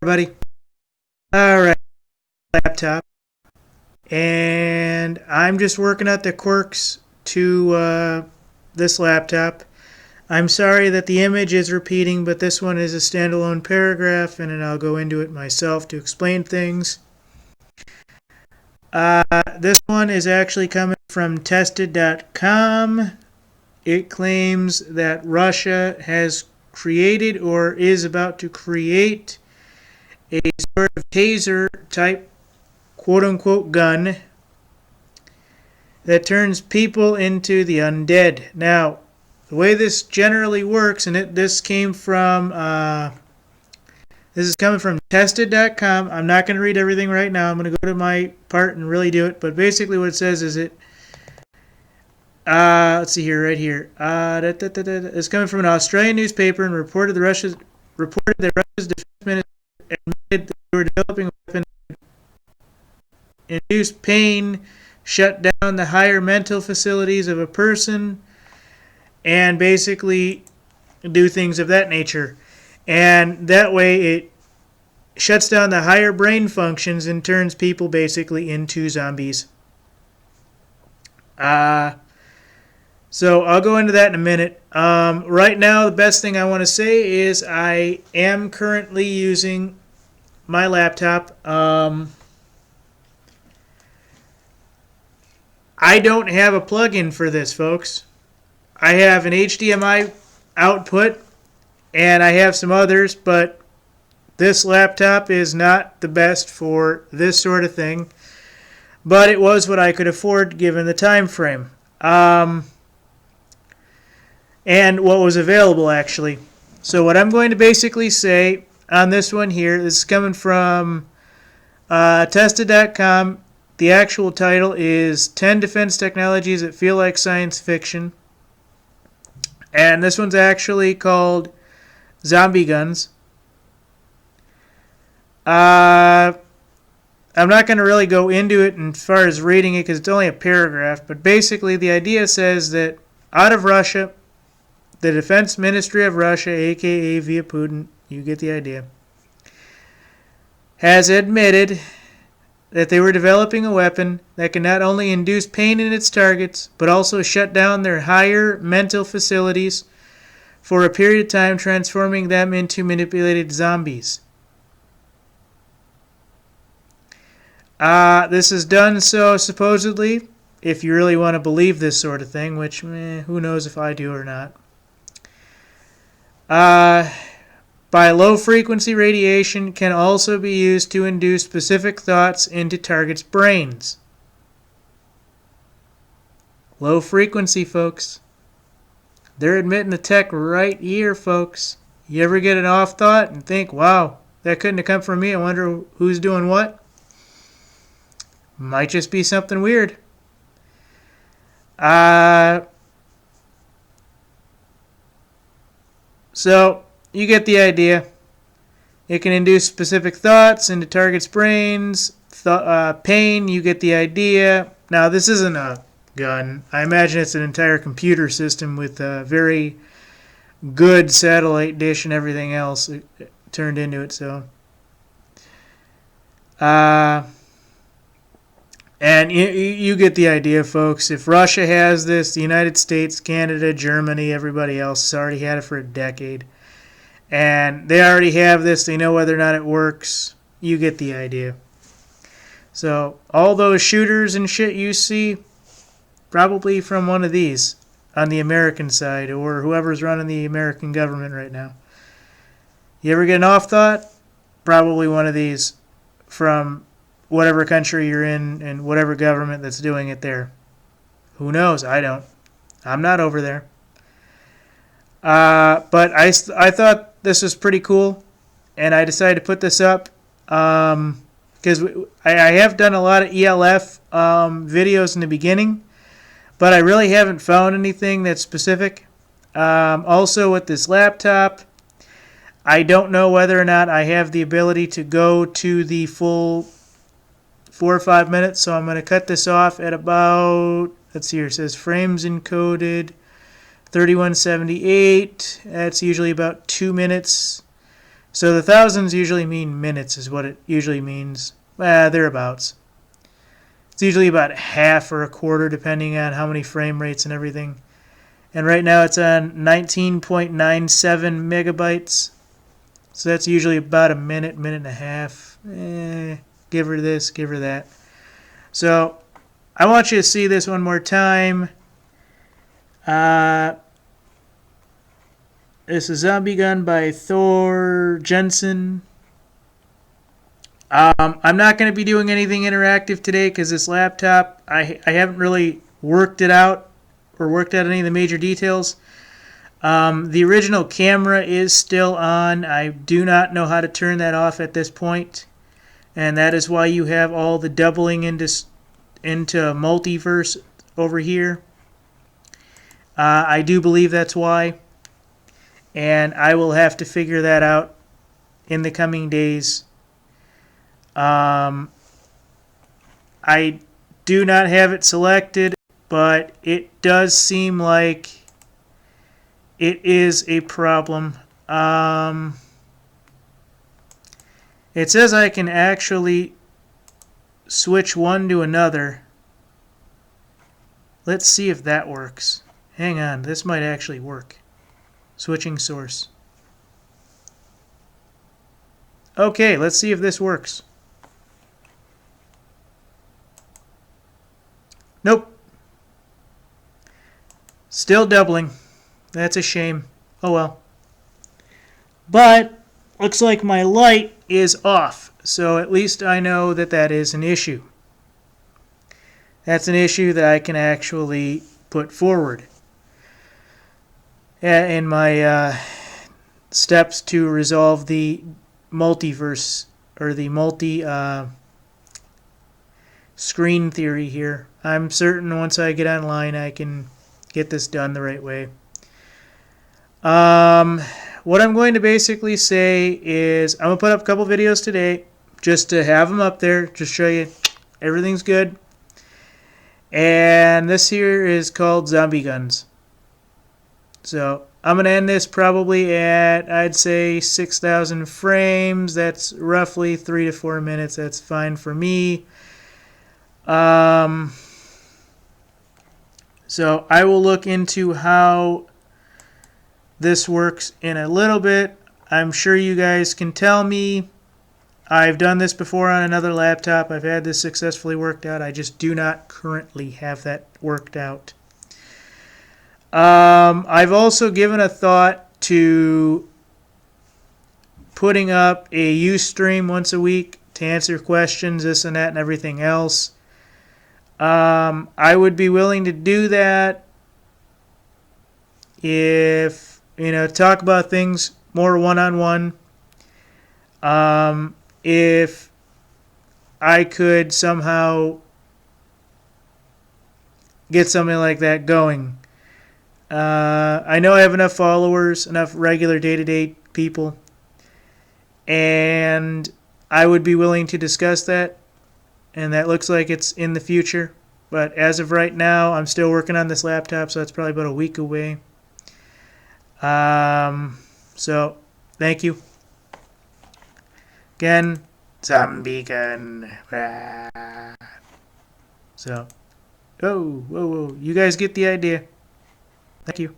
Everybody. Alright, laptop. And I'm just working out the quirks to this laptop. I'm sorry that the image is repeating, but this one is a standalone paragraph, and then I'll go into it myself to explain things. This one is actually coming from tested.com. It claims that Russia has created or is about to create a sort of taser type quote-unquote gun that turns people into the undead. Now, the way this generally works, and this is coming from tested.com. I'm not going to read everything right now. I'm going to go to my part and really do it. But basically what it says is let's see here, right here. It's coming from an Australian newspaper and reported that Russia's defense minister admitted that they were developing a weapon that induce pain, shut down the higher mental facilities of a person, and basically do things of that nature. And that way it shuts down the higher brain functions and turns people basically into zombies. So I'll go into that in a minute. Right now, the best thing I want to say is I am currently using my laptop. I don't have a plug-in for this, folks. I have an HDMI output, and I have some others, but this laptop is not the best for this sort of thing. But it was what I could afford given the time frame. And what was available, actually. So what I'm going to basically say on this one here, this is coming from tested.com. The actual title is 10 Defense Technologies That Feel Like Science Fiction. And this one's actually called Zombie Guns. I'm not going to really go into it as far as reading it because it's only a paragraph. But basically the idea says that out of Russia, the Defense Ministry of Russia, aka via Putin, you get the idea, has admitted that they were developing a weapon that can not only induce pain in its targets, but also shut down their higher mental facilities for a period of time, transforming them into manipulated zombies. This is done so supposedly, if you really want to believe this sort of thing, which who knows if I do or not. By low-frequency radiation can also be used to induce specific thoughts into targets' brains. Low frequency, folks. They're admitting the tech right here, folks. You ever get an off thought and think, wow, that couldn't have come from me. I wonder who's doing what? Might just be something weird. So, you get the idea. It can induce specific thoughts into targets' brains. Pain, you get the idea. Now, this isn't a gun. I imagine it's an entire computer system with a very good satellite dish and everything else turned into it. So, and you get the idea, folks. If Russia has this, the United States, Canada, Germany, everybody else has already had it for a decade. And they already have this. They know whether or not it works. You get the idea. So all those shooters and shit you see, probably from one of these on the American side or whoever's running the American government right now. You ever get an off thought? Probably one of these from whatever country you're in and whatever government that's doing it there. Who knows? I don't. I'm not over there. But I thought this was pretty cool, and I decided to put this up because I have done a lot of ELF videos in the beginning, but I really haven't found anything that's specific. Also with this laptop, I don't know whether or not I have the ability to go to the full 4 or 5 minutes, so I'm going to cut this off at about, let's see here, it says frames encoded 3178. That's usually about 2 minutes So the thousands usually mean minutes is what it usually means. Thereabouts. It's usually about half or a quarter depending on how many frame rates and everything. And right now it's on 19.97 megabytes. So that's usually about a minute, minute and a half. Give her this, give her that. So I want you to see this one more time. This is Zombie Gun by Thor Jensen. I'm not going to be doing anything interactive today because this laptop, I haven't really worked it out or worked out any of the major details. The original camera is still on. I do not know how to turn that off at this point, and that is why you have all the doubling into multiverse over here. I do believe that's why, and I will have to figure that out in the coming days. I do not have it selected, but it does seem like it is a problem. It says I can actually switch one to another. Let's see if that works. Hang on, this might actually work. Switching source. Okay, let's see if this works. Nope. Still doubling. That's a shame. Oh well. But looks like my light is off, so at least I know that that is an issue. That's an issue that I can actually put forward in my steps to resolve the multiverse or the screen theory here. I'm certain once I get online I can get this done the right way. What I'm going to basically say is I'm going to put up a couple videos today just to have them up there, just show you everything's good. And this here is called Zombie Guns. So I'm going to end this probably at, I'd say, 6,000 frames. That's roughly 3 to 4 minutes. That's fine for me. So I will look into how this works in a little bit. I'm sure you guys can tell me. I've done this before on another laptop. I've had this successfully worked out. I just do not currently have that worked out. I've also given a thought to putting up a Ustream once a week to answer questions, this and that, and everything else. I would be willing to do that if, talk about things more one-on-one. If I could somehow get something like that going. I know I have enough followers, enough regular day-to-day people, and I would be willing to discuss that, and that looks like it's in the future. But as of right now, I'm still working on this laptop, so that's probably about a week away. So, thank you. Again, Zombie Gun. So, whoa, you guys get the idea. Thank you.